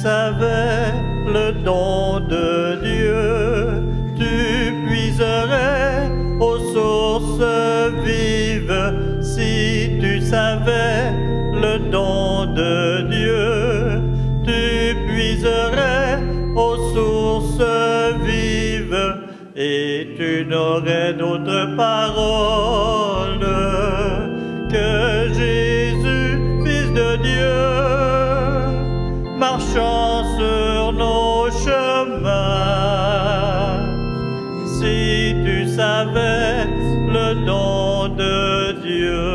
savais le don de Dieu, tu puiserais aux sources vives. Si tu savais le don de Dieu, tu puiserais aux sources vives, et tu n'aurais d'autre parole que Jésus, Fils de Dieu, marchant sur nos chemins. Si tu savais le don de Dieu.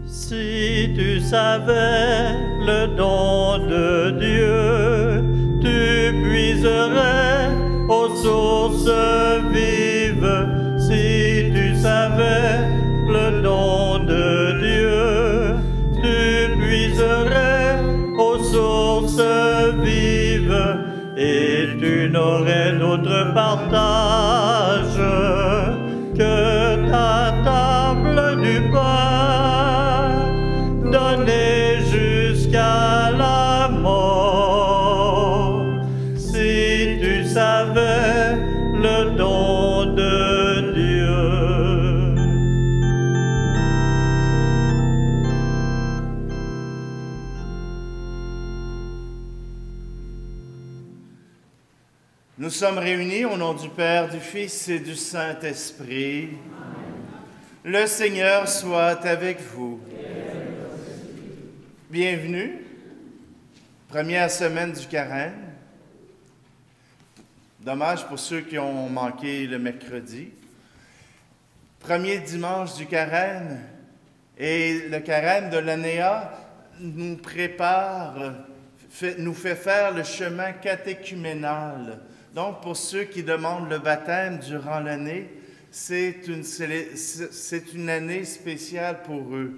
Si tu savais le don de Dieu, tu puiserais aux sources vives. Si tu savais le don de Dieu, tu puiserais aux sources vives, et tu n'aurais d'autre partage que ta table du pain, donnée jusqu'à la mort. Si tu savais le don de Dieu. Nous sommes réunis au nom du Père, du Fils et du Saint-Esprit. Le Seigneur soit avec vous. Bienvenue, première semaine du Carême. Dommage pour ceux qui ont manqué le mercredi. Premier dimanche du Carême, et le Carême de l'Anéa nous prépare, nous fait faire le chemin catéchuménal. Donc, pour ceux qui demandent le baptême durant l'année, c'est une année spéciale pour eux,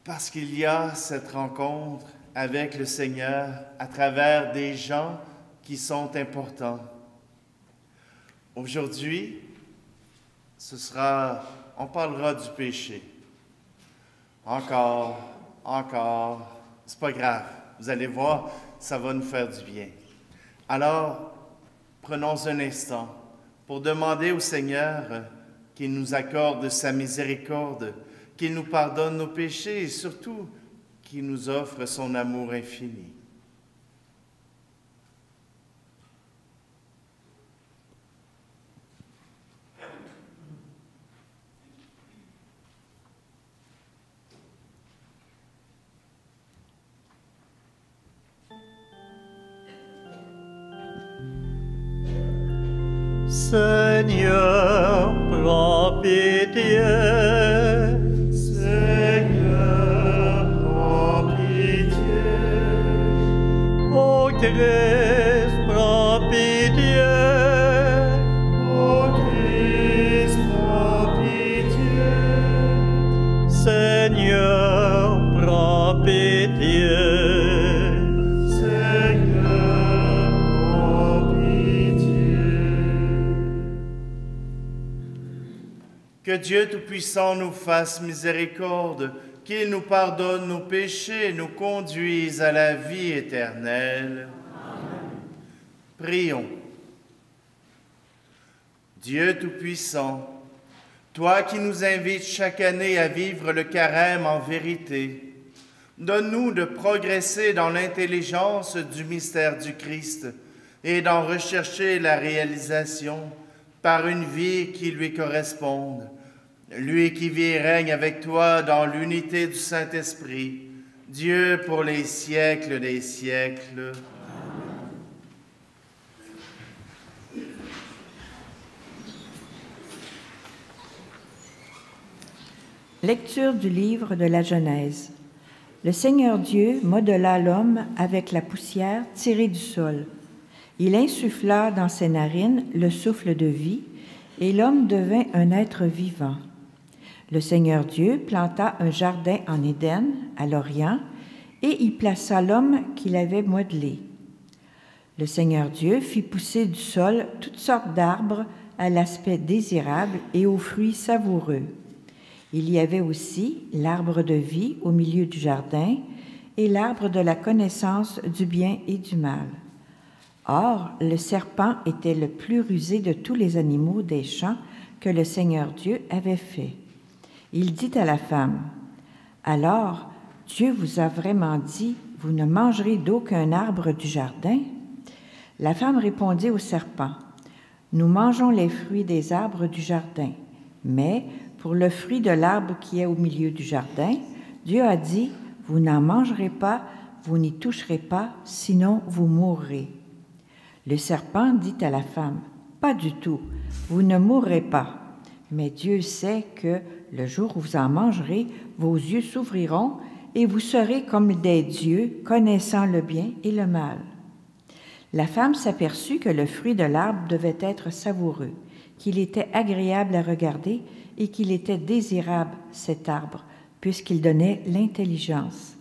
parce qu'il y a cette rencontre avec le Seigneur à travers des gens qui sont importants. Aujourd'hui, on parlera du péché. Encore, c'est pas grave. Vous allez voir, ça va nous faire du bien. Alors, prenons un instant pour demander au Seigneur qu'il nous accorde sa miséricorde, qu'il nous pardonne nos péchés et surtout qu'il nous offre son amour infini. Seigneur, prends pitié. Seigneur, prends pitié. Ô Christ, prends pitié. Ô Christ, prends pitié. Seigneur, prends pitié. Que Dieu Tout-Puissant nous fasse miséricorde, qu'il nous pardonne nos péchés et nous conduise à la vie éternelle. Amen. Prions. Dieu Tout-Puissant, toi qui nous invites chaque année à vivre le Carême en vérité, donne-nous de progresser dans l'intelligence du mystère du Christ et d'en rechercher la réalisation par une vie qui lui corresponde. Lui qui vit et règne avec toi dans l'unité du Saint-Esprit, Dieu pour les siècles des siècles. Lecture du livre de la Genèse. Le Seigneur Dieu modela l'homme avec la poussière tirée du sol. Il insuffla dans ses narines le souffle de vie, et l'homme devint un être vivant. Le Seigneur Dieu planta un jardin en Éden, à l'Orient, et y plaça l'homme qu'il avait modelé. Le Seigneur Dieu fit pousser du sol toutes sortes d'arbres à l'aspect désirable et aux fruits savoureux. Il y avait aussi l'arbre de vie au milieu du jardin et l'arbre de la connaissance du bien et du mal. Or, le serpent était le plus rusé de tous les animaux des champs que le Seigneur Dieu avait fait. Il dit à la femme, « Alors, Dieu vous a vraiment dit, vous ne mangerez d'aucun arbre du jardin? » La femme répondit au serpent, « Nous mangeons les fruits des arbres du jardin, mais pour le fruit de l'arbre qui est au milieu du jardin, Dieu a dit, « Vous n'en mangerez pas, vous n'y toucherez pas, sinon vous mourrez. » Le serpent dit à la femme, « Pas du tout, vous ne mourrez pas. Mais Dieu sait que le jour où vous en mangerez, vos yeux s'ouvriront et vous serez comme des dieux, connaissant le bien et le mal. » La femme s'aperçut que le fruit de l'arbre devait être savoureux, qu'il était agréable à regarder et qu'il était désirable, cet arbre, puisqu'il donnait l'intelligence.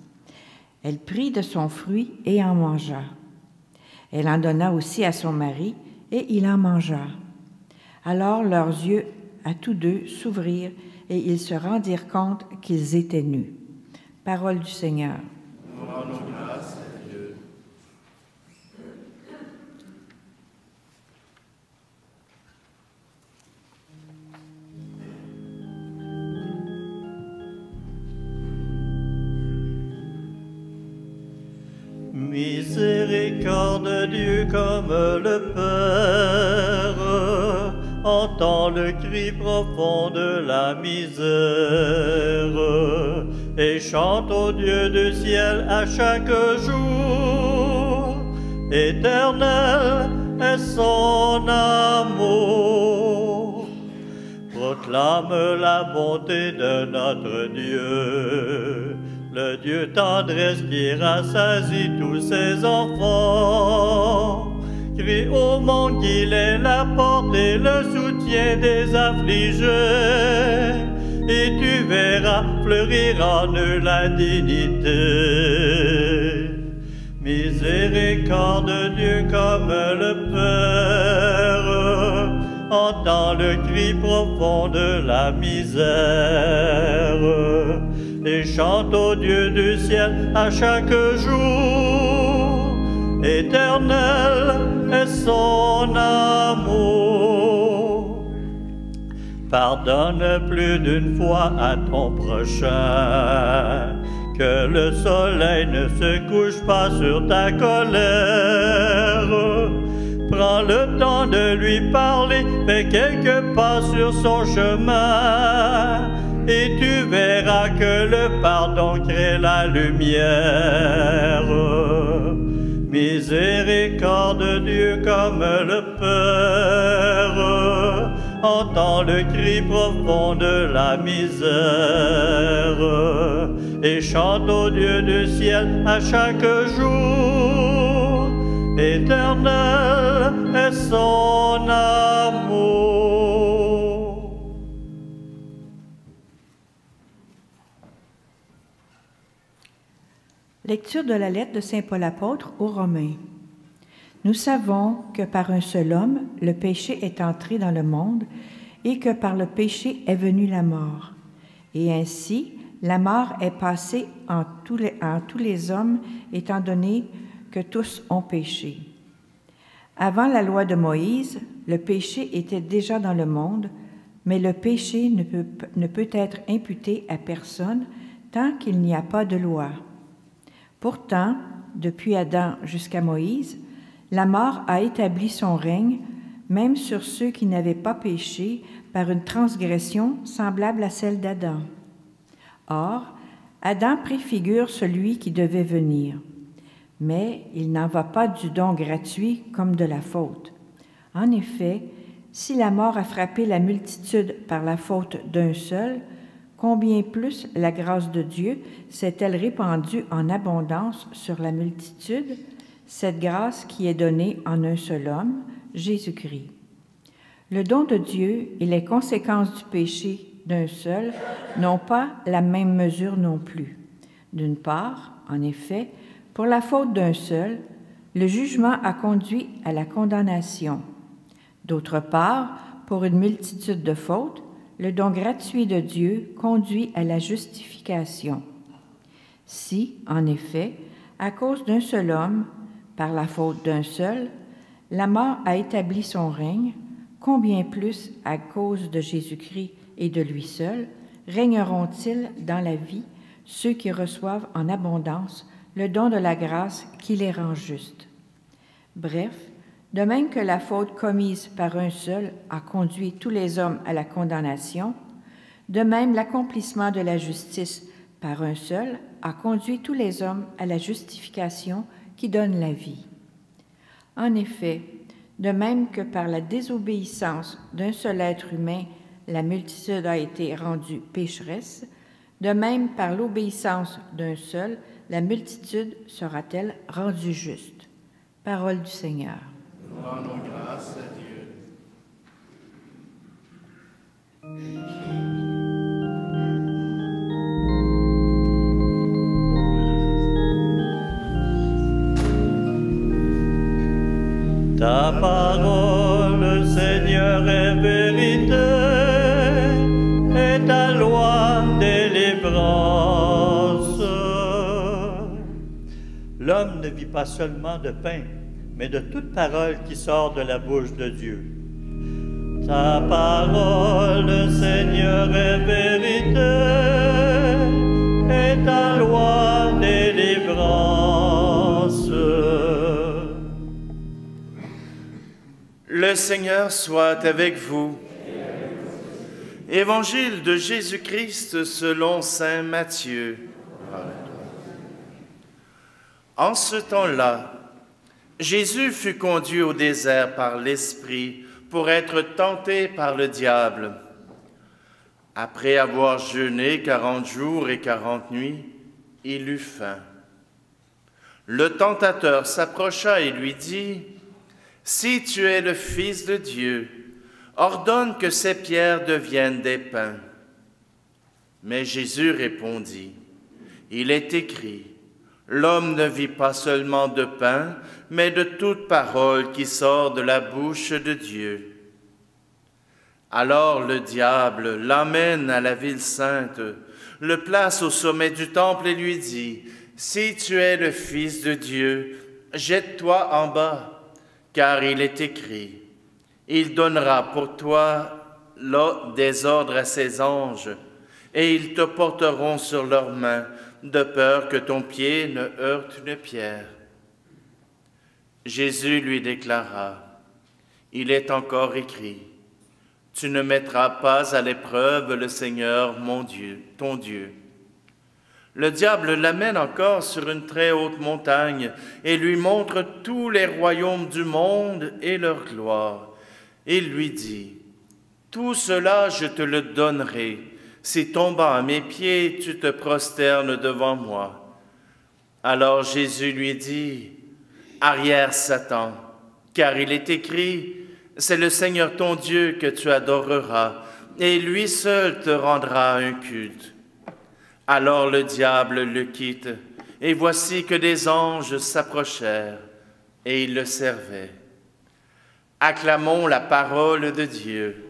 Elle prit de son fruit et en mangea. Elle en donna aussi à son mari, et il en mangea. Alors leurs yeux, à tous deux, s'ouvrirent, et ils se rendirent compte qu'ils étaient nus. Parole du Seigneur. Rendons grâce à Dieu. Miséricorde, Dieu comme le Père, entend le cri profond de la misère et chante au Dieu du ciel à chaque jour. Éternel est son amour. Proclame la bonté de notre Dieu, le Dieu tendresse qui rassasie tous ses enfants. Crie au monde qu'il est la porte et le soutien des affligés, et tu verras fleurir en eux la dignité. Miséricorde, Dieu comme le Père, entend le cri profond de la misère, et chante au Dieu du ciel à chaque jour. Éternel est son amour. Pardonne plus d'une fois à ton prochain, que le soleil ne se couche pas sur ta colère. Prends le temps de lui parler, fais quelques pas sur son chemin, et tu verras que le pardon crée la lumière. Miséricorde, Dieu comme le Père, entend le cri profond de la misère, et chante au Dieu du ciel à chaque jour. Éternel est son amour. Lecture de la lettre de saint Paul apôtre aux Romains. Nous savons que par un seul homme, le péché est entré dans le monde et que par le péché est venue la mort. Et ainsi, la mort est passée en tous les hommes, étant donné que tous ont péché. Avant la loi de Moïse, le péché était déjà dans le monde, mais le péché ne peut être imputé à personne tant qu'il n'y a pas de loi. Pourtant, depuis Adam jusqu'à Moïse, la mort a établi son règne, même sur ceux qui n'avaient pas péché par une transgression semblable à celle d'Adam. Or, Adam préfigure celui qui devait venir. Mais il n'en va pas du don gratuit comme de la faute. En effet, si la mort a frappé la multitude par la faute d'un seul, combien plus la grâce de Dieu s'est-elle répandue en abondance sur la multitude, cette grâce qui est donnée en un seul homme, Jésus-Christ. Le don de Dieu et les conséquences du péché d'un seul n'ont pas la même mesure non plus. D'une part, en effet, pour la faute d'un seul, le jugement a conduit à la condamnation. D'autre part, pour une multitude de fautes, le don gratuit de Dieu conduit à la justification. Si, en effet, à cause d'un seul homme, par la faute d'un seul, la mort a établi son règne, combien plus, à cause de Jésus-Christ et de lui seul, régneront-ils dans la vie ceux qui reçoivent en abondance le don de la grâce qui les rend justes. Bref, de même que la faute commise par un seul a conduit tous les hommes à la condamnation, de même l'accomplissement de la justice par un seul a conduit tous les hommes à la justification qui donne la vie. En effet, de même que par la désobéissance d'un seul être humain, la multitude a été rendue pécheresse, de même par l'obéissance d'un seul, la multitude sera-t-elle rendue juste. Parole du Seigneur. Nous rendons grâce à Dieu. Ta parole, Seigneur, est vérité, et ta loi délivrance. L'homme ne vit pas seulement de pain, mais de toute parole qui sort de la bouche de Dieu. Ta parole, Seigneur, est vérité, et ta loi délivrance. Le Seigneur soit avec vous. Évangile de Jésus-Christ selon saint Matthieu. En ce temps-là, Jésus fut conduit au désert par l'Esprit pour être tenté par le diable. Après avoir jeûné 40 jours et 40 nuits, il eut faim. Le tentateur s'approcha et lui dit: « Si tu es le Fils de Dieu, ordonne que ces pierres deviennent des pains. » Mais Jésus répondit: « Il est écrit, l'homme ne vit pas seulement de pain, mais de toute parole qui sort de la bouche de Dieu. » Alors le diable l'amène à la ville sainte, le place au sommet du temple et lui dit: « Si tu es le Fils de Dieu, jette-toi en bas. Car il est écrit, il donnera pour toi des ordres à ses anges, et ils te porteront sur leurs mains, de peur que ton pied ne heurte une pierre. » Jésus lui déclara, « Il est encore écrit, tu ne mettras pas à l'épreuve le Seigneur, mon Dieu, ton Dieu. » Le diable l'amène encore sur une très haute montagne et lui montre tous les royaumes du monde et leur gloire. Il lui dit, « Tout cela je te le donnerai, si tombant à mes pieds tu te prosternes devant moi. » Alors Jésus lui dit, « Arrière Satan, car il est écrit, c'est le Seigneur ton Dieu que tu adoreras, et lui seul te rendra un culte. » Alors le diable le quitte, et voici que des anges s'approchèrent, et ils le servaient. Acclamons la parole de Dieu.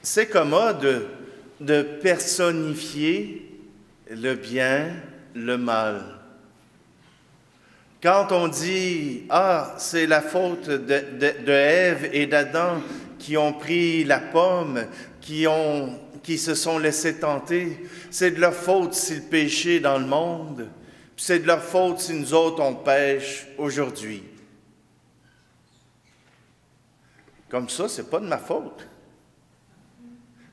C'est commode de personnifier le bien, le mal. Quand on dit « Ah, c'est la faute de Ève et d'Adam qui ont pris la pomme, qui se sont laissés tenter, c'est de leur faute si le péché est dans le monde, puis c'est de leur faute si nous autres on pêche aujourd'hui. » Comme ça, c'est pas de ma faute.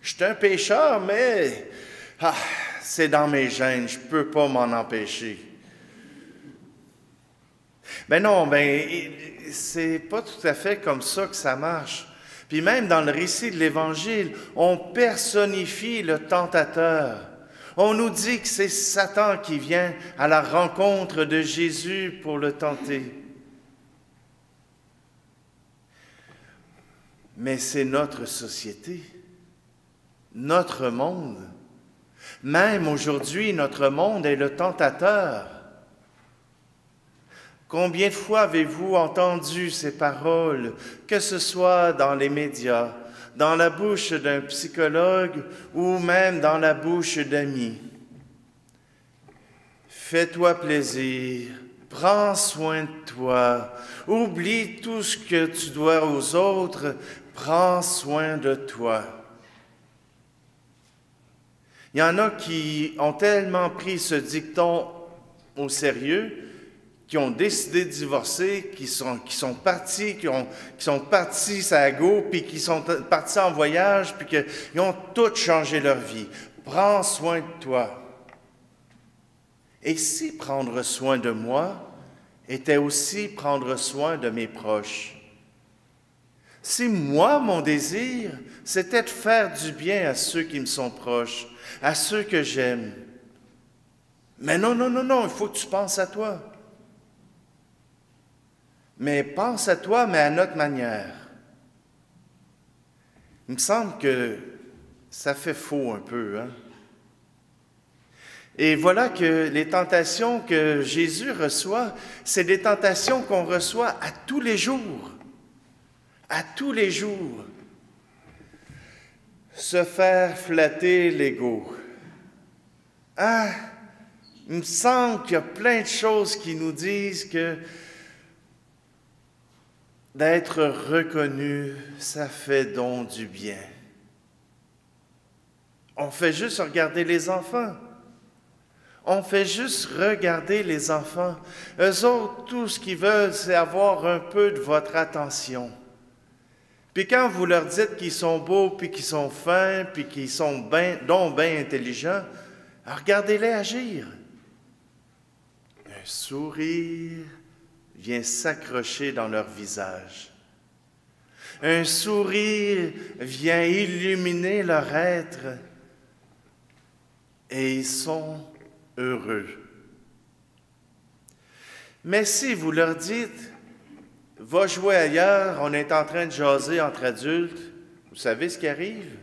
Je suis un pécheur, mais c'est dans mes gènes, je peux pas m'en empêcher. Ben non, c'est pas tout à fait comme ça que ça marche. Puis même dans le récit de l'Évangile, on personnifie le tentateur. On nous dit que c'est Satan qui vient à la rencontre de Jésus pour le tenter. Mais c'est notre société, notre monde. Même aujourd'hui, notre monde est le tentateur. Combien de fois avez-vous entendu ces paroles, que ce soit dans les médias, dans la bouche d'un psychologue ou même dans la bouche d'amis? Fais-toi plaisir, prends soin de toi, oublie tout ce que tu dois aux autres, prends soin de toi. Il y en a qui ont tellement pris ce dicton au sérieux, qui ont décidé de divorcer, qui sont partis à la go, puis qui sont partis en voyage, puis qu'ils ont tous changé leur vie. Prends soin de toi. Et si prendre soin de moi était aussi prendre soin de mes proches? Si moi, mon désir, c'était de faire du bien à ceux qui me sont proches, à ceux que j'aime. Mais non, il faut que tu penses à toi. Mais pense à toi, mais à notre manière. Il me semble que ça fait faux un peu, hein? Et voilà que les tentations que Jésus reçoit, c'est des tentations qu'on reçoit à tous les jours. À tous les jours. Se faire flatter l'ego. Ah, il me semble qu'il y a plein de choses qui nous disent que d'être reconnu, ça fait donc du bien. On fait juste regarder les enfants. On fait juste regarder les enfants. Eux autres, tout ce qu'ils veulent, c'est avoir un peu de votre attention. Puis quand vous leur dites qu'ils sont beaux, puis qu'ils sont fins, puis qu'ils sont bien intelligents, regardez-les agir. Un sourire vient s'accrocher dans leur visage. Un sourire vient illuminer leur être. Et ils sont heureux. Mais si vous leur dites, va jouer ailleurs, on est en train de jaser entre adultes, vous savez ce qui arrive?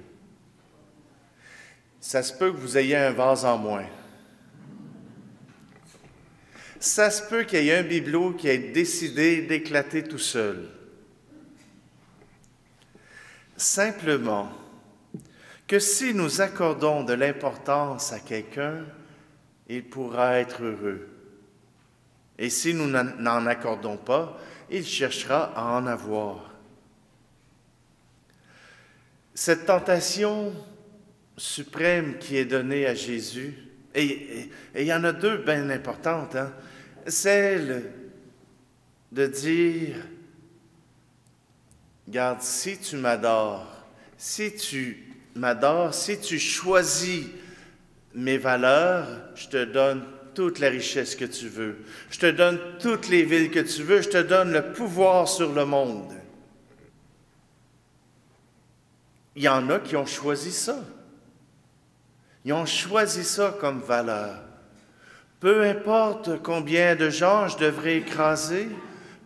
Ça se peut que vous ayez un vase en moins. Ça se peut qu'il y ait un bibelot qui ait décidé d'éclater tout seul. Simplement que si nous accordons de l'importance à quelqu'un, il pourra être heureux. Et si nous n'en accordons pas, il cherchera à en avoir. Cette tentation suprême qui est donnée à Jésus, et il y en a deux bien importantes, hein? Celle de dire, regarde, si tu m'adores, si tu choisis mes valeurs, je te donne toute la richesse que tu veux. Je te donne toutes les villes que tu veux. Je te donne le pouvoir sur le monde. Il y en a qui ont choisi ça. Ils ont choisi ça comme valeur. Peu importe combien de gens je devrais écraser,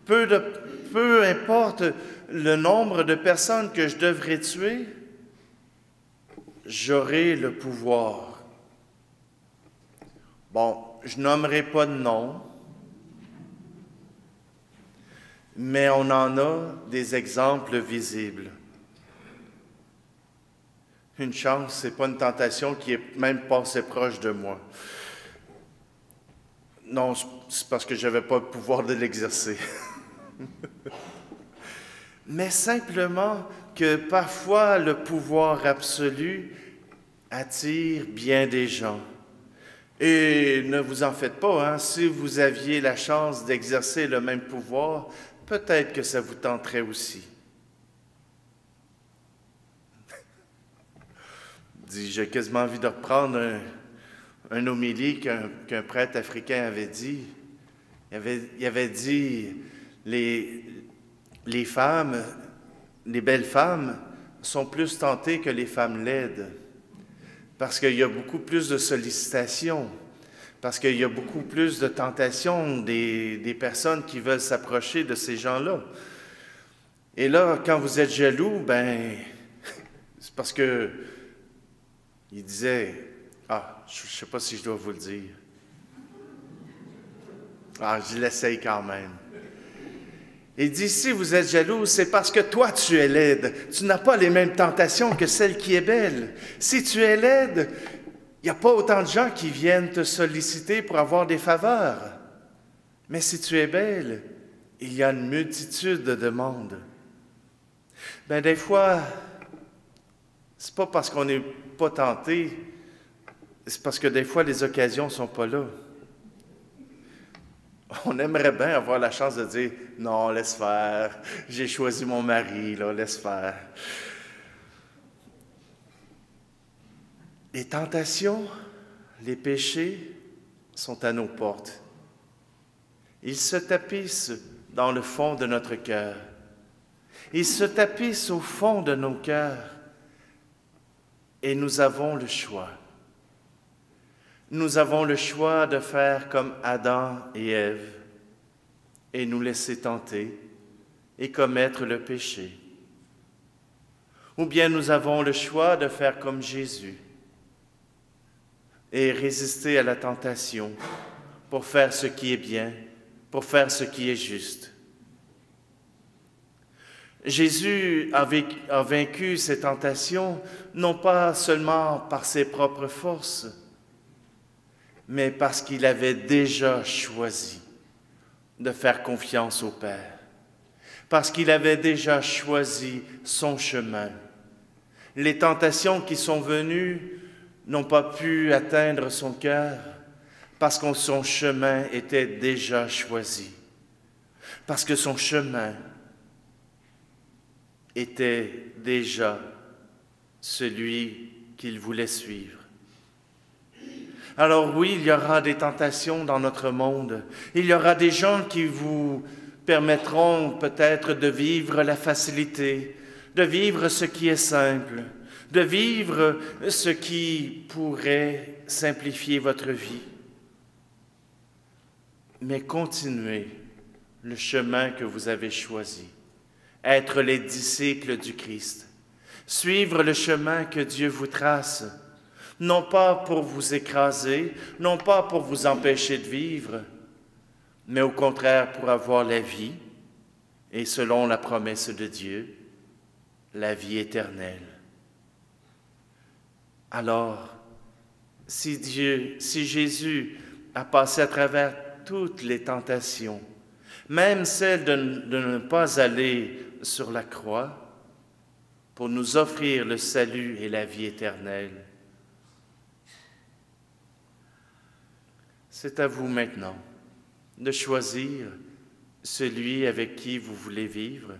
peu importe le nombre de personnes que je devrais tuer, j'aurai le pouvoir. Bon, je nommerai pas de nom, mais on en a des exemples visibles. Une chance, ce n'est pas une tentation qui est même passée proche de moi. Non, c'est parce que je n'avais pas le pouvoir de l'exercer. Mais simplement que parfois le pouvoir absolu attire bien des gens. Et ne vous en faites pas, hein, si vous aviez la chance d'exercer le même pouvoir, peut-être que ça vous tenterait aussi. J'ai quasiment envie de reprendre un homélie qu'un prêtre africain avait dit. Il avait dit, les femmes, les belles femmes sont plus tentées que les femmes laides. Parce qu'il y a beaucoup plus de sollicitations, parce qu'il y a beaucoup plus de tentations des personnes qui veulent s'approcher de ces gens-là. Et là, quand vous êtes jaloux, c'est parce que il disait, je ne sais pas si je dois vous le dire. Ah, je l'essaye quand même. Il dit, si vous êtes jaloux, c'est parce que toi, tu es laide. Tu n'as pas les mêmes tentations que celle qui est belle. Si tu es laide, il n'y a pas autant de gens qui viennent te solliciter pour avoir des faveurs. Mais si tu es belle, il y a une multitude de demandes. Bien, des fois, c'est pas parce qu'on n'est pas tenté, c'est parce que des fois, les occasions ne sont pas là. On aimerait bien avoir la chance de dire « Non, laisse faire, j'ai choisi mon mari, là, laisse faire. » Les tentations, les péchés sont à nos portes. Ils se tapissent dans le fond de notre cœur. Ils se tapissent au fond de nos cœurs. Et nous avons le choix. Nous avons le choix de faire comme Adam et Ève et nous laisser tenter et commettre le péché. Ou bien nous avons le choix de faire comme Jésus et résister à la tentation pour faire ce qui est bien, pour faire ce qui est juste. Jésus a vaincu ces tentations non pas seulement par ses propres forces, mais parce qu'il avait déjà choisi de faire confiance au Père, parce qu'il avait déjà choisi son chemin. Les tentations qui sont venues n'ont pas pu atteindre son cœur parce que son chemin était déjà choisi, parce que son chemin était déjà celui qu'il voulait suivre. Alors oui, il y aura des tentations dans notre monde. Il y aura des gens qui vous permettront peut-être de vivre la facilité, de vivre ce qui est simple, de vivre ce qui pourrait simplifier votre vie. Mais continuez le chemin que vous avez choisi, être les disciples du Christ, suivre le chemin que Dieu vous trace, non pas pour vous écraser, non pas pour vous empêcher de vivre, mais au contraire pour avoir la vie, et selon la promesse de Dieu, la vie éternelle. Alors, si Jésus a passé à travers toutes les tentations, même celle de ne pas aller sur la croix, pour nous offrir le salut et la vie éternelle, c'est à vous maintenant de choisir celui avec qui vous voulez vivre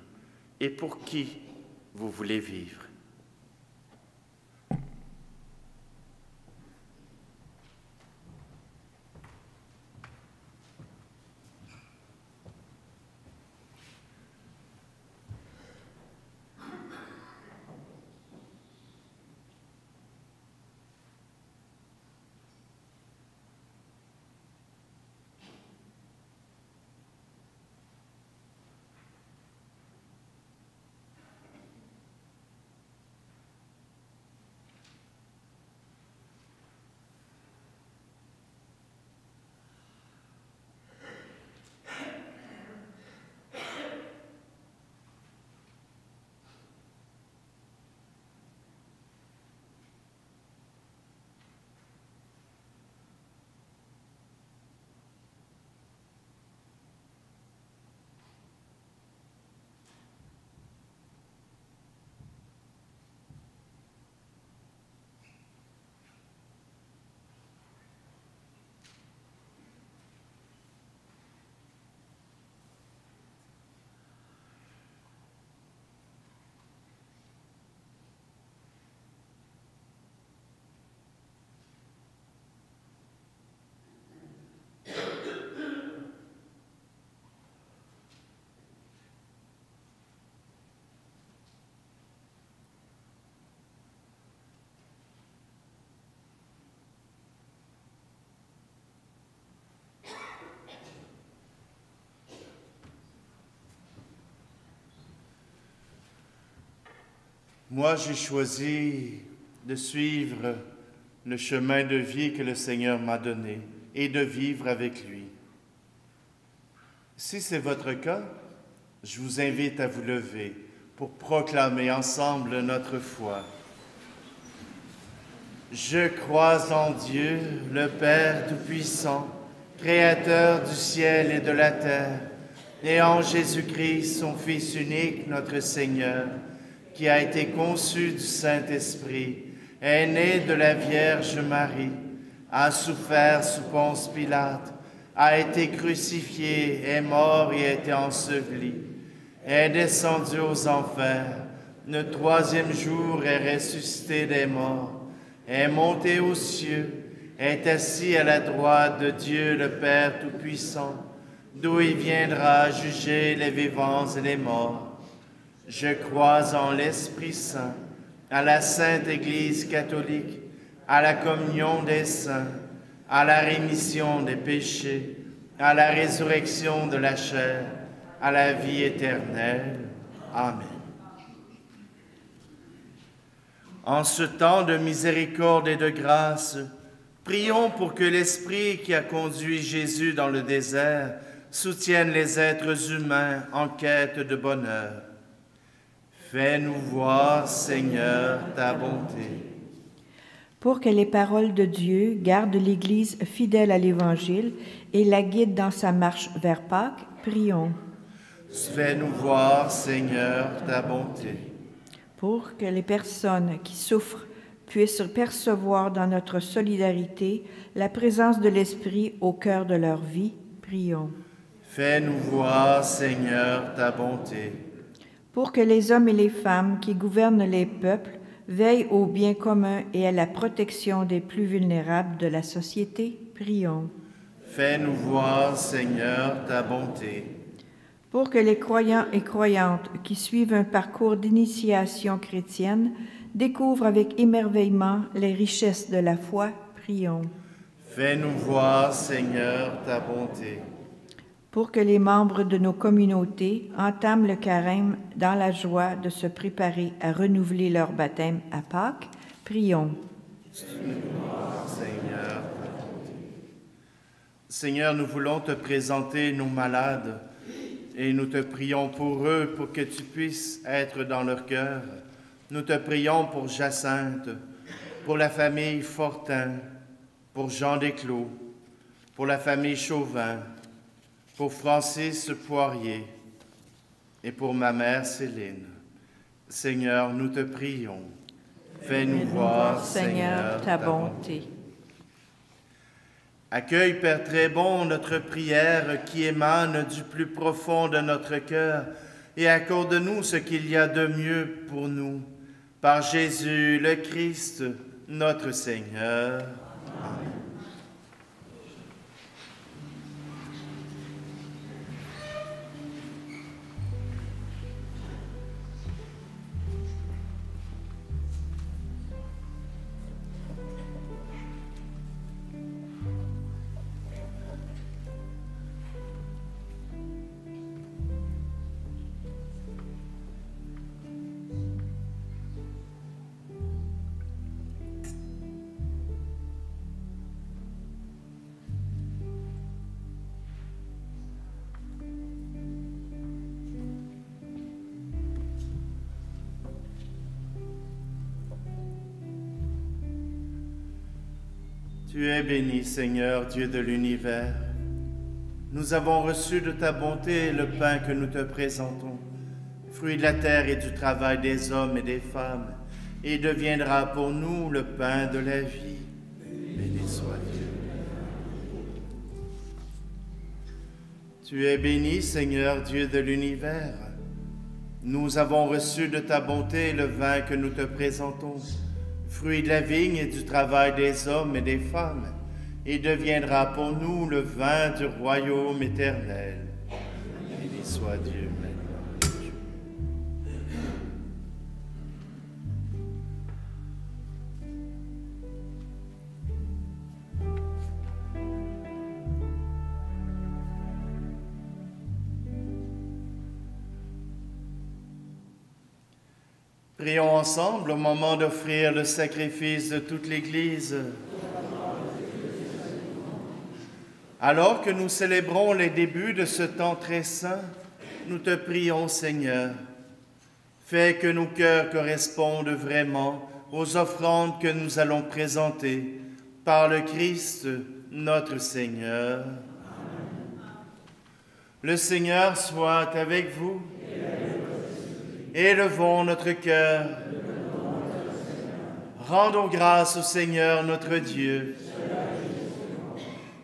et pour qui vous voulez vivre. Moi, j'ai choisi de suivre le chemin de vie que le Seigneur m'a donné et de vivre avec lui. Si c'est votre cas, je vous invite à vous lever pour proclamer ensemble notre foi. Je crois en Dieu, le Père Tout-Puissant, Créateur du ciel et de la terre, et en Jésus-Christ, son Fils unique, notre Seigneur, qui a été conçu du Saint-Esprit, est né de la Vierge Marie, a souffert sous Ponce Pilate, a été crucifié, est mort et a été enseveli, est descendu aux enfers, le troisième jour est ressuscité des morts, est monté aux cieux, est assis à la droite de Dieu le Père Tout-Puissant, d'où il viendra juger les vivants et les morts. Je crois en l'Esprit Saint, à la Sainte Église catholique, à la communion des saints, à la rémission des péchés, à la résurrection de la chair, à la vie éternelle. Amen. En ce temps de miséricorde et de grâce, prions pour que l'Esprit qui a conduit Jésus dans le désert soutienne les êtres humains en quête de bonheur. Fais-nous voir, Seigneur, ta bonté. Pour que les paroles de Dieu gardent l'Église fidèle à l'Évangile et la guident dans sa marche vers Pâques, prions. Fais-nous voir, Seigneur, ta bonté. Pour que les personnes qui souffrent puissent percevoir dans notre solidarité la présence de l'Esprit au cœur de leur vie, prions. Fais-nous voir, Seigneur, ta bonté. Pour que les hommes et les femmes qui gouvernent les peuples veillent au bien commun et à la protection des plus vulnérables de la société, prions. Fais-nous voir, Seigneur, ta bonté. Pour que les croyants et croyantes qui suivent un parcours d'initiation chrétienne découvrent avec émerveillement les richesses de la foi, prions. Fais-nous voir, Seigneur, ta bonté. Pour que les membres de nos communautés entament le carême dans la joie de se préparer à renouveler leur baptême à Pâques, prions. Seigneur, Seigneur, nous voulons te présenter nos malades et nous te prions pour eux, pour que tu puisses être dans leur cœur. Nous te prions pour Jacinthe, pour la famille Fortin, pour Jean Desclos, pour la famille Chauvin, pour Francis Poirier et pour ma mère Céline. Seigneur, nous te prions. Fais-nous voir, Seigneur, ta bonté. Accueille, Père très bon, notre prière qui émane du plus profond de notre cœur et accorde-nous ce qu'il y a de mieux pour nous. Par Jésus le Christ, notre Seigneur. Amen. Tu es béni, Seigneur, Dieu de l'univers. Nous avons reçu de ta bonté le pain que nous te présentons, fruit de la terre et du travail des hommes et des femmes, et deviendra pour nous le pain de la vie. Béni soit Dieu. Tu es béni, Seigneur, Dieu de l'univers. Nous avons reçu de ta bonté le vin que nous te présentons, fruit de la vigne et du travail des hommes et des femmes, et deviendra pour nous le vin du royaume éternel. Béni soit Dieu maintenant. Prions ensemble au moment d'offrir le sacrifice de toute l'Église. Alors que nous célébrons les débuts de ce temps très saint, nous te prions, Seigneur, fais que nos cœurs correspondent vraiment aux offrandes que nous allons présenter par le Christ notre Seigneur. Le Seigneur soit avec vous. Élevons notre cœur. Rendons grâce au Seigneur notre Dieu.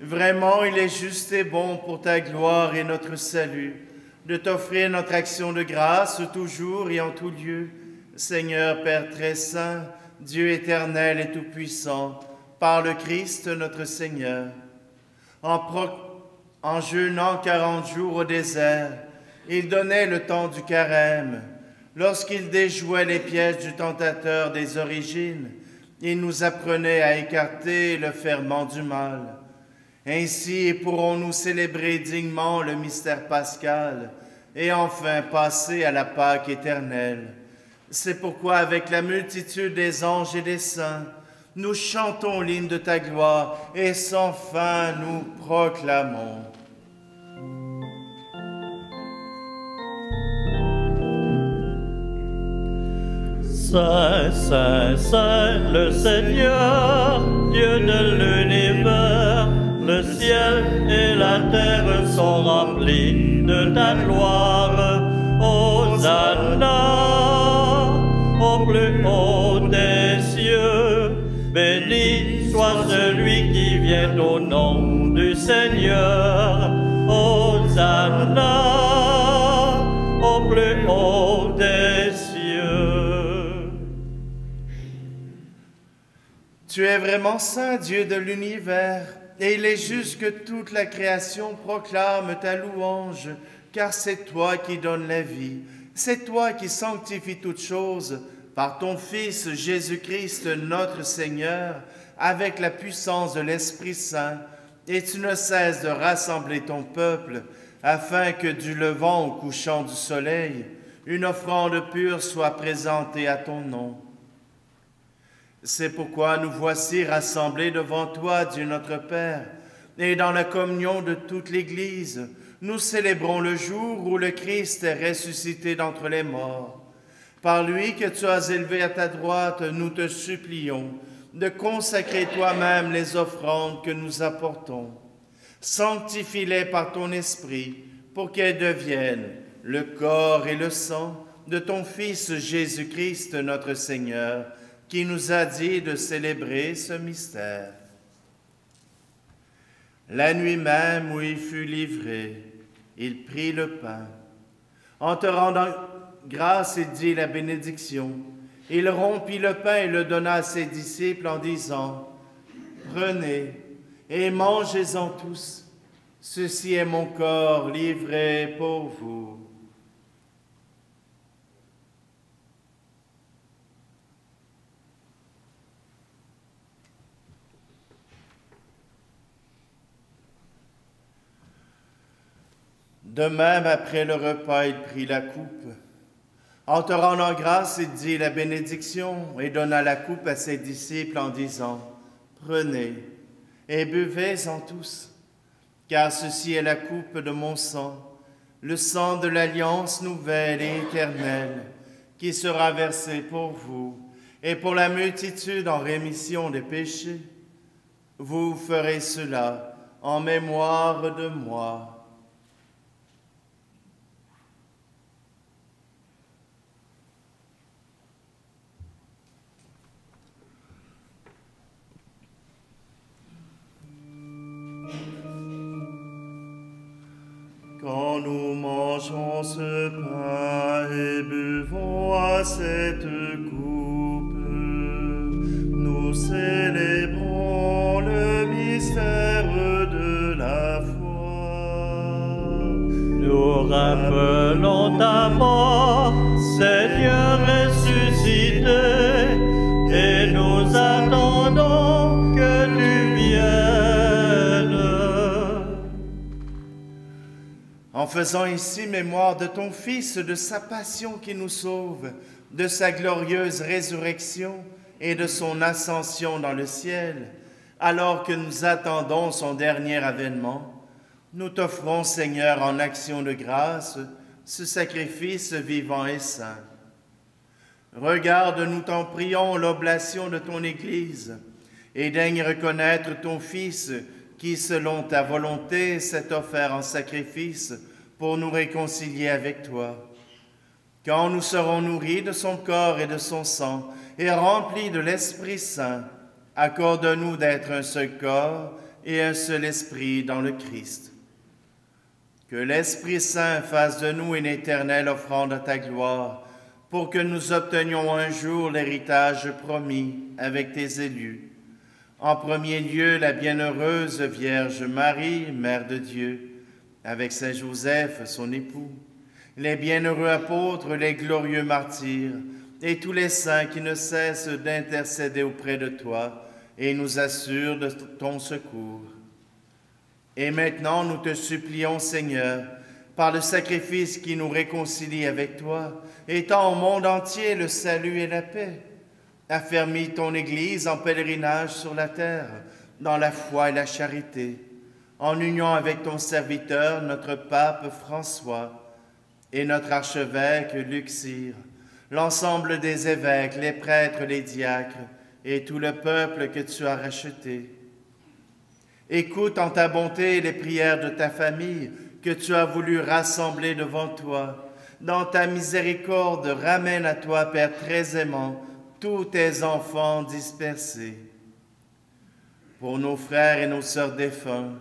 Vraiment, il est juste et bon pour ta gloire et notre salut de t'offrir notre action de grâce toujours et en tout lieu, Seigneur Père très saint, Dieu éternel et tout-puissant, par le Christ notre Seigneur. En jeûnant 40 jours au désert, il donnait le temps du carême. Lorsqu'il déjouait les pièges du tentateur des origines, il nous apprenait à écarter le ferment du mal. Ainsi pourrons-nous célébrer dignement le mystère pascal et enfin passer à la Pâque éternelle. C'est pourquoi, avec la multitude des anges et des saints, nous chantons l'hymne de ta gloire et sans fin nous proclamons. Saint, Saint, Saint, le Seigneur, Dieu de l'univers, le ciel et la terre sont remplis de ta gloire. Hosanna, au plus haut des cieux, béni soit celui qui vient au nom du Seigneur. Hosanna, au plus haut des cieux. Tu es vraiment saint, Dieu de l'univers, et il est juste que toute la création proclame ta louange, car c'est toi qui donnes la vie, c'est toi qui sanctifies toutes choses par ton Fils Jésus-Christ notre Seigneur, avec la puissance de l'Esprit Saint, et tu ne cesses de rassembler ton peuple, afin que du levant au couchant du soleil, une offrande pure soit présentée à ton nom. C'est pourquoi nous voici rassemblés devant toi, Dieu notre Père, et dans la communion de toute l'Église, nous célébrons le jour où le Christ est ressuscité d'entre les morts. Par lui que tu as élevé à ta droite, nous te supplions de consacrer toi-même les offrandes que nous apportons. Sanctifie-les par ton Esprit, pour qu'elles deviennent le corps et le sang de ton Fils Jésus-Christ notre Seigneur, qui nous a dit de célébrer ce mystère. La nuit même où il fut livré, il prit le pain. En te rendant grâce, il dit la bénédiction. Il rompit le pain et le donna à ses disciples en disant, « Prenez et mangez-en tous. Ceci est mon corps livré pour vous. » De même, après le repas, il prit la coupe. En te rendant grâce, il dit la bénédiction et donna la coupe à ses disciples en disant, « Prenez et buvez-en tous, car ceci est la coupe de mon sang, le sang de l'alliance nouvelle et éternelle, qui sera versé pour vous et pour la multitude en rémission des péchés. Vous ferez cela en mémoire de moi. » Quand nous mangeons ce pain et buvons à cette coupe, nous célébrons le mystère de la foi. Nous rappelons ta mort, Seigneur ressuscité, et nous attendons que tu viennes. En faisant ici mémoire de ton Fils, de sa passion qui nous sauve, de sa glorieuse résurrection et de son ascension dans le ciel, alors que nous attendons son dernier avènement, nous t'offrons, Seigneur, en action de grâce, ce sacrifice vivant et saint. Regarde, nous t'en prions, l'oblation de ton Église, et daigne reconnaître ton Fils, qui, selon ta volonté, s'est offert en sacrifice pour nous réconcilier avec toi. Quand nous serons nourris de son corps et de son sang, et remplis de l'Esprit Saint, accorde-nous d'être un seul corps et un seul esprit dans le Christ. Que l'Esprit Saint fasse de nous une éternelle offrande à ta gloire, pour que nous obtenions un jour l'héritage promis avec tes élus. En premier lieu, la bienheureuse Vierge Marie, Mère de Dieu, avec Saint Joseph, son époux, les bienheureux apôtres, les glorieux martyrs, et tous les saints qui ne cessent d'intercéder auprès de toi et nous assurent de ton secours. Et maintenant, nous te supplions, Seigneur, par le sacrifice qui nous réconcilie avec toi, étends au monde entier le salut et la paix. Affermis ton Église en pèlerinage sur la terre, dans la foi et la charité, en union avec ton serviteur, notre pape François, et notre archevêque Luxire, l'ensemble des évêques, les prêtres, les diacres, et tout le peuple que tu as racheté. Écoute en ta bonté les prières de ta famille que tu as voulu rassembler devant toi. Dans ta miséricorde, ramène à toi, Père très aimant, tous tes enfants dispersés. Pour nos frères et nos sœurs défunts,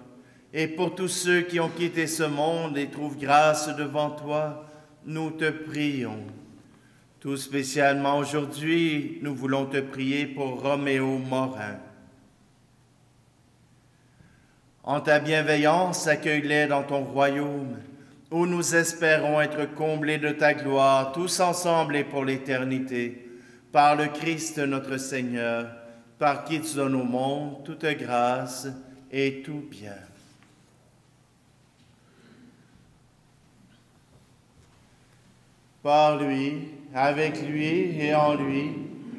et pour tous ceux qui ont quitté ce monde et trouvent grâce devant toi, nous te prions. Tout spécialement aujourd'hui, nous voulons te prier pour Roméo Morin. En ta bienveillance, accueille-les dans ton royaume, où nous espérons être comblés de ta gloire, tous ensemble et pour l'éternité, par le Christ notre Seigneur, par qui tu donnes au monde toute grâce et tout bien. Par lui, avec lui et en lui,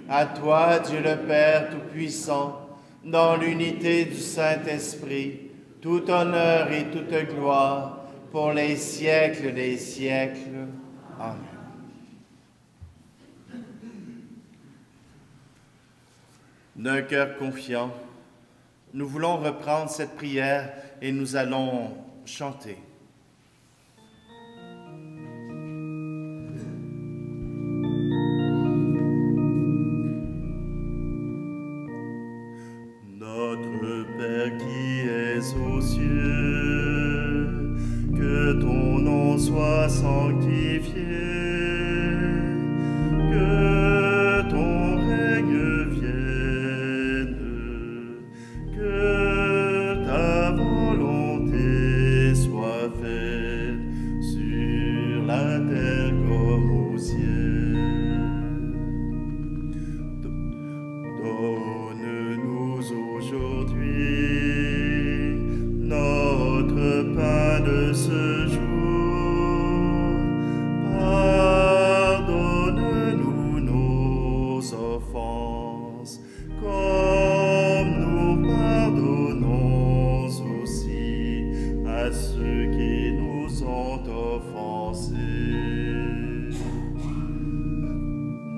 à toi, Dieu le Père Tout-Puissant, dans l'unité du Saint-Esprit, tout honneur et toute gloire pour les siècles des siècles. Amen. D'un cœur confiant, nous voulons reprendre cette prière et nous allons chanter. Notre Père qui es aux cieux, que ton nom soit sanctifié, que ton règne vienne, que ta volonté soit faite sur la terre comme au ciel. Donne-nous aujourd'hui notre pain de ce jour. Pardonne-nous nos offenses, comme nous pardonnons aussi à ceux qui nous ont offensés.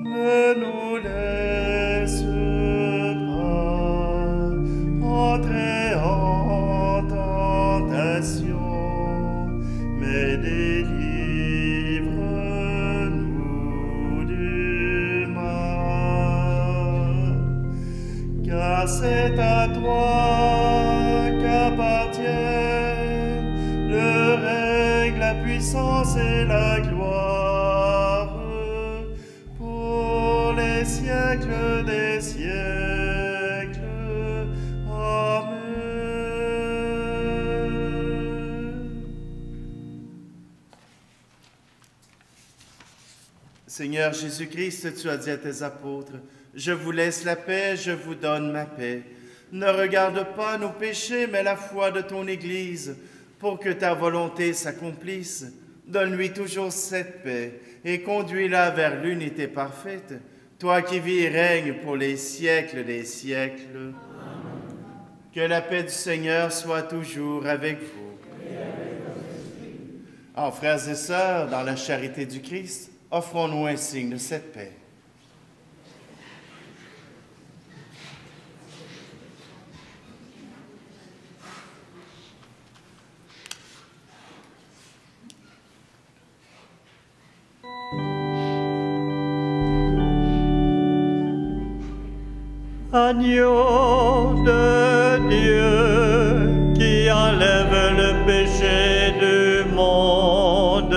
Ne nous laisse pas entrer en tentation, mais délivre-nous du mal. Car c'est à toi qu'appartiennent le règne, la puissance et la gloire pour les siècles des siècles. Amen. Seigneur Jésus-Christ, tu as dit à tes apôtres, « Je vous laisse la paix, je vous donne ma paix. Ne regarde pas nos péchés, mais la foi de ton Église, pour que ta volonté s'accomplisse. Donne-lui toujours cette paix et conduis-la vers l'unité parfaite, toi qui vis et règnes pour les siècles des siècles. » Que la paix du Seigneur soit toujours avec vous. Alors, frères et sœurs, dans la charité du Christ, offrons-nous un signe de cette paix. Agneau de Dieu qui enlève le péché du monde,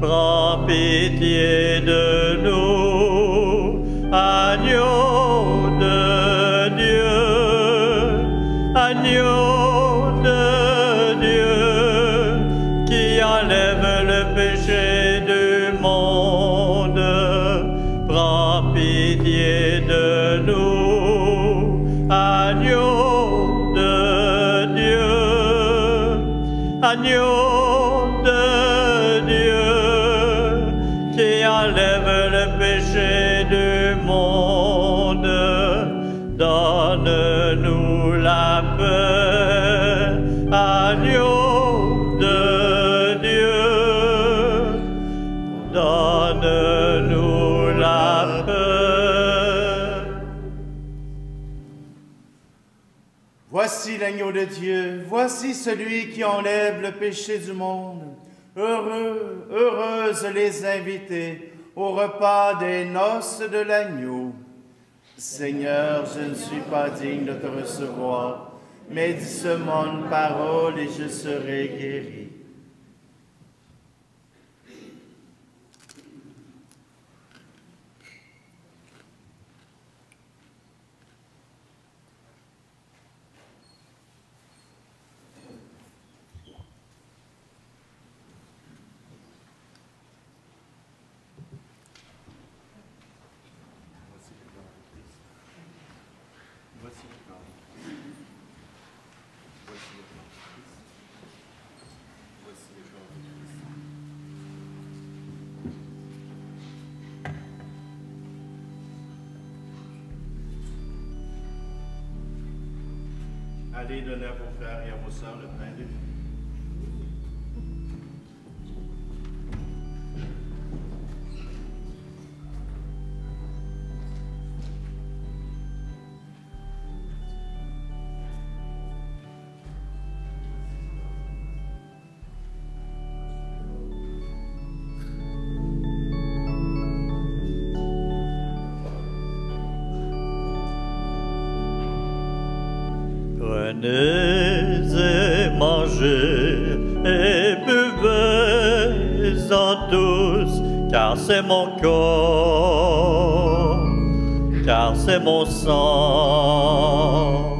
prends pitié de nous. Agneau de Dieu, agneau de Dieu qui enlève le péché du monde, prends pitié de nous. Agneau de Dieu, agneau de Dieu, qui enlève le péché du monde, donne-nous la paix. Agneau de Dieu, donne-nous la paix. Voici l'agneau de Dieu, voici celui qui enlève le péché du monde. Heureux, heureuses les invités au repas des noces de l'agneau. Seigneur, je ne suis pas digne de te recevoir, mais dis seulement une parole et je serai guéri. Allez donner à vos frères et à vos sœurs le pain de vie. Prenez et mangez et buvez-en tous, car c'est mon corps, car c'est mon sang.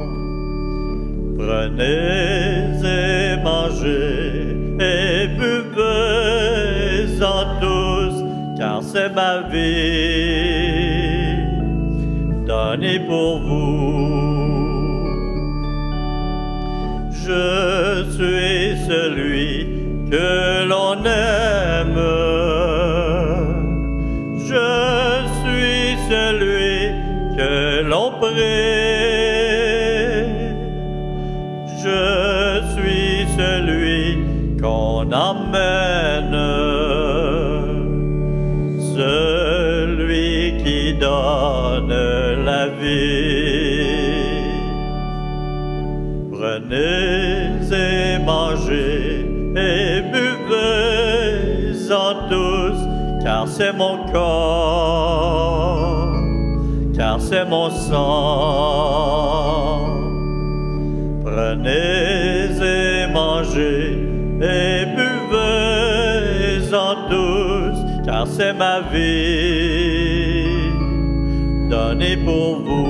Prenez et mangez et buvez-en tous, car c'est ma vie, donnée pour vous. Je suis celui que l'on aime. Je suis celui que l'on prie. Je suis celui qu'on emmène. Celui qui donne la vie. Prenez et mangez et buvez-en tous, car c'est mon corps, car c'est mon sang. Prenez et mangez et buvez-en tous, car c'est ma vie, donnée pour vous.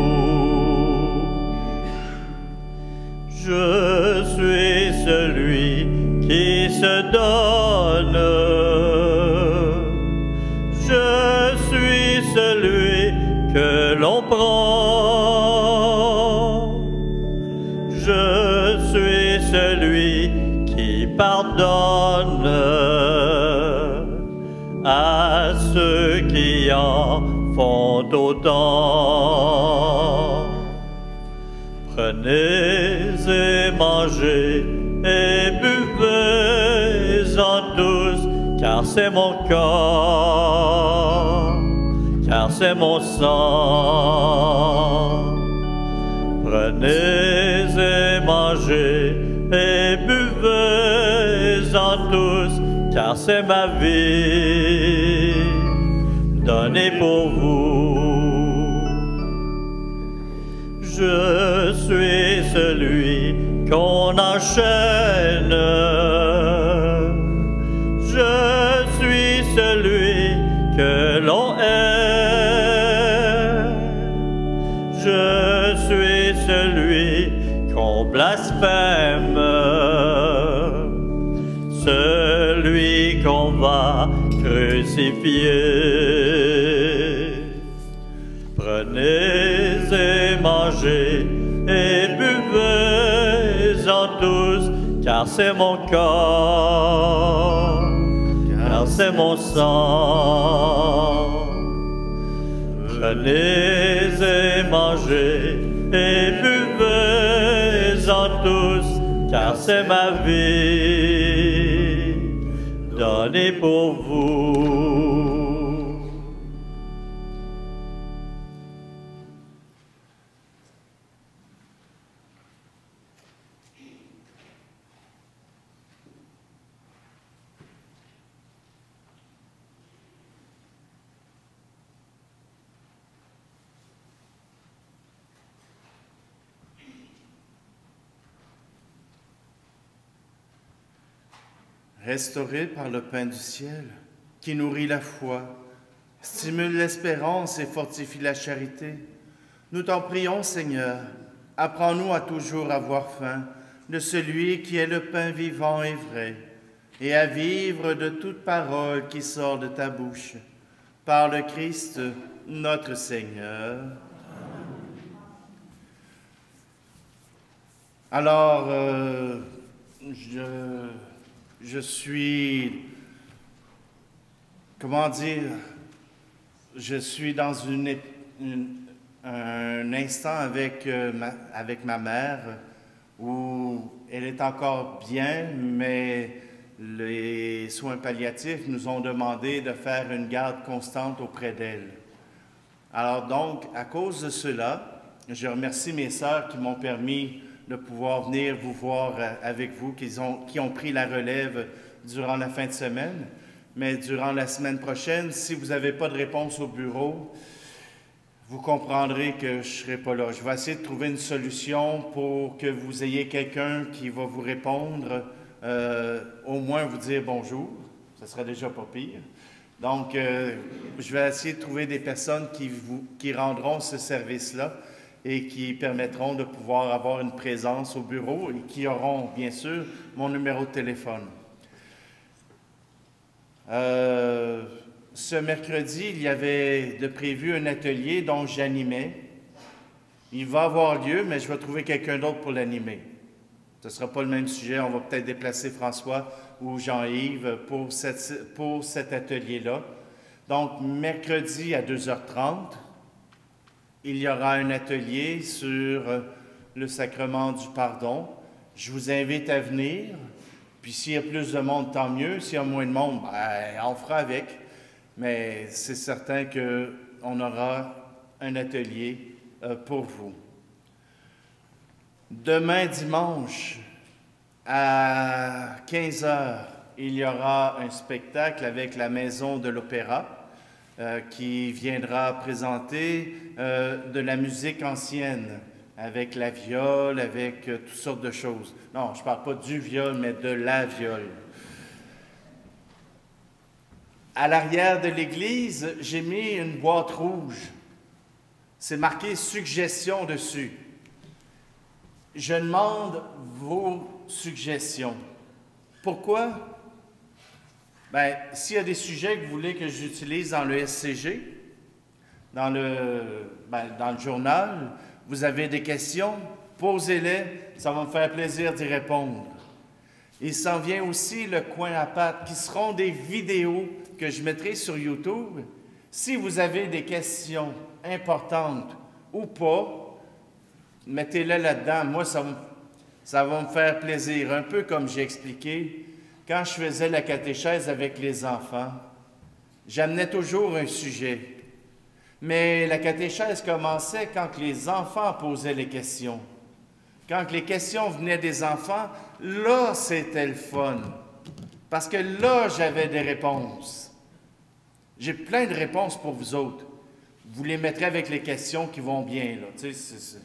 Je suis celui qui se donne. Je suis celui que l'on prend. Je suis celui qui pardonne à ceux qui en font autant. Prenez mangez et buvez-en tous, car c'est mon corps, car c'est mon sang. Prenez et mangez et buvez-en tous, car c'est ma vie, donnée pour vous. Je suis celui qu'on enchaîne, je suis celui que l'on hait, je suis celui qu'on blasphème, celui qu'on va crucifier. Prenez et mangez et buvez-en tous, car c'est mon corps, car c'est mon sang. Prenez et mangez et buvez-en tous, car c'est ma vie, donnée pour vous. Restaurés par le pain du ciel, qui nourrit la foi, stimule l'espérance et fortifie la charité, nous t'en prions, Seigneur, apprends-nous à toujours avoir faim de celui qui est le pain vivant et vrai, et à vivre de toute parole qui sort de ta bouche. Par le Christ, notre Seigneur. Alors, je suis, comment dire, je suis dans un instant avec ma mère où elle est encore bien, mais les soins palliatifs nous ont demandé de faire une garde constante auprès d'elle. Alors donc, à cause de cela, je remercie mes sœurs qui m'ont permis de pouvoir venir vous voir avec vous, qui ont pris la relève durant la fin de semaine. Mais durant la semaine prochaine, si vous n'avez pas de réponse au bureau, vous comprendrez que je ne serai pas là. Je vais essayer de trouver une solution pour que vous ayez quelqu'un qui va vous répondre, au moins vous dire bonjour. Ça serait déjà pas pire. Donc, je vais essayer de trouver des personnes qui rendront ce service-là et qui permettront de pouvoir avoir une présence au bureau et qui auront, bien sûr, mon numéro de téléphone. Ce mercredi, il y avait de prévu un atelier dont j'animais. Il va avoir lieu, mais je vais trouver quelqu'un d'autre pour l'animer. Ce ne sera pas le même sujet. On va peut-être déplacer François ou Jean-Yves pour cet atelier-là. Donc, mercredi à 2h30, il y aura un atelier sur le sacrement du pardon. Je vous invite à venir. Puis s'il y a plus de monde, tant mieux. S'il y a moins de monde, ben, on fera avec. Mais c'est certain qu'on aura un atelier pour vous. Demain, dimanche, à 15h, il y aura un spectacle avec la Maison de l'Opéra qui viendra présenter de la musique ancienne, avec la viole, avec toutes sortes de choses. Non, je ne parle pas du viol, mais de la viole. À l'arrière de l'église, j'ai mis une boîte rouge. C'est marqué « Suggestions » dessus. Je demande vos suggestions. Pourquoi? Bien, s'il y a des sujets que vous voulez que j'utilise dans le SCG, dans le journal, vous avez des questions, posez-les, ça va me faire plaisir d'y répondre. Il s'en vient aussi le coin à pattes, qui seront des vidéos que je mettrai sur YouTube. Si vous avez des questions importantes ou pas, mettez-les là-dedans. Moi, Ça va me faire plaisir, un peu comme j'ai expliqué, quand je faisais la catéchèse avec les enfants, j'amenais toujours un sujet. Mais la catéchèse commençait quand les enfants posaient les questions. Quand les questions venaient des enfants, là, c'était le fun. Parce que là, j'avais des réponses. J'ai plein de réponses pour vous autres. Vous les mettrez avec les questions qui vont bien, là. Tu sais,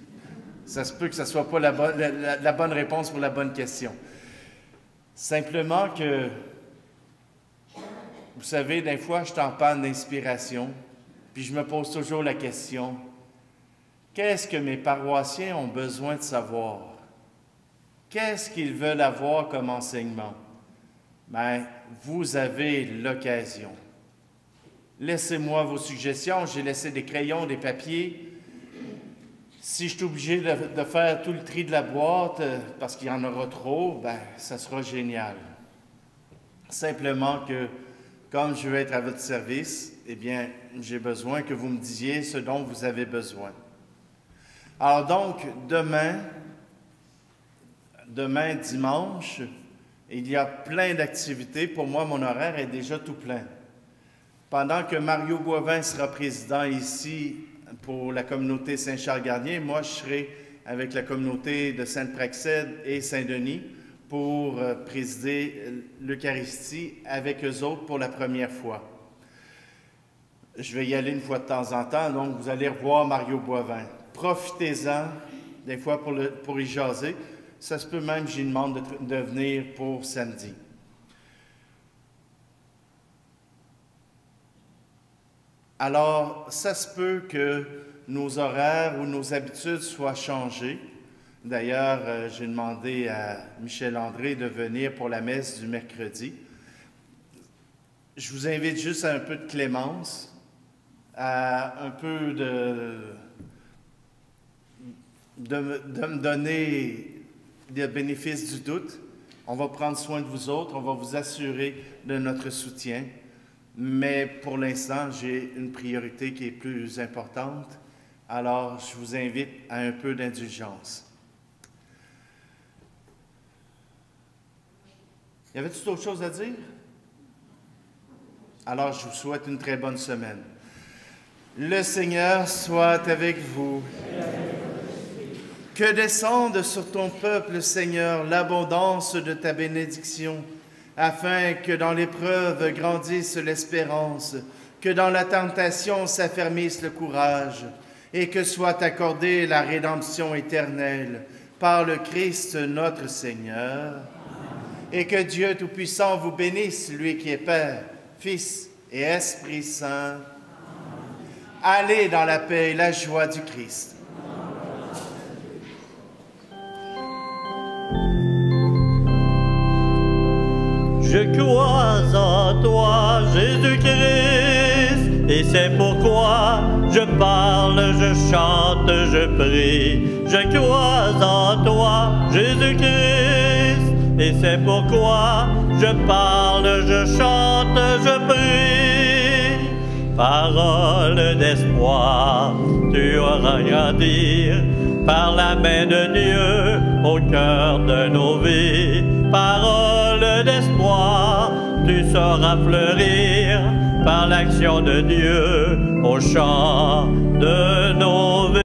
ça se peut que ce ne soit pas la bonne réponse pour la bonne question. Simplement que, vous savez, des fois, je suis en panne d'inspiration, puis je me pose toujours la question, qu'est-ce que mes paroissiens ont besoin de savoir? Qu'est-ce qu'ils veulent avoir comme enseignement? Bien, vous avez l'occasion. Laissez-moi vos suggestions. J'ai laissé des crayons, des papiers. Si je suis obligé de faire tout le tri de la boîte parce qu'il y en aura trop, bien, ça sera génial. Simplement que, comme je veux être à votre service, eh bien, j'ai besoin que vous me disiez ce dont vous avez besoin. Alors donc, demain, dimanche, il y a plein d'activités. Pour moi, mon horaire est déjà tout plein. Pendant que Mario Boivin sera président ici pour la communauté Saint-Charles-Garnier, moi, je serai avec la communauté de Sainte-Praxède et Saint-Denis pour présider l'Eucharistie avec eux autres pour la première fois. Je vais y aller une fois de temps en temps, donc vous allez revoir Mario Boivin. Profitez-en, des fois, pour y jaser. Ça se peut même, j'y demande de venir pour samedi. Alors, ça se peut que nos horaires ou nos habitudes soient changées. D'ailleurs, j'ai demandé à Michel André de venir pour la messe du mercredi. Je vous invite juste à un peu de clémence, à un peu de me donner le bénéfice du doute. On va prendre soin de vous autres, on va vous assurer de notre soutien. Mais pour l'instant, j'ai une priorité qui est plus importante. Alors, je vous invite à un peu d'indulgence. Y avait-il d'autres choses à dire? Alors, je vous souhaite une très bonne semaine. Le Seigneur soit avec vous. Que descende sur ton peuple, Seigneur, l'abondance de ta bénédiction, afin que dans l'épreuve grandisse l'espérance, que dans la tentation s'affermisse le courage, et que soit accordée la rédemption éternelle par le Christ notre Seigneur. Et que Dieu Tout-Puissant vous bénisse, lui qui est Père, Fils et Esprit Saint. Allez dans la paix et la joie du Christ. Je crois en toi, Jésus-Christ, et c'est pourquoi je parle, je chante, je prie. Je crois en toi, Jésus-Christ, et c'est pourquoi je parle, je chante, je prie. Parole d'espoir, tu auras grandir par la main de Dieu au cœur de nos vies. Parole d'espoir, tu sauras fleurir par l'action de Dieu au champ de nos vies.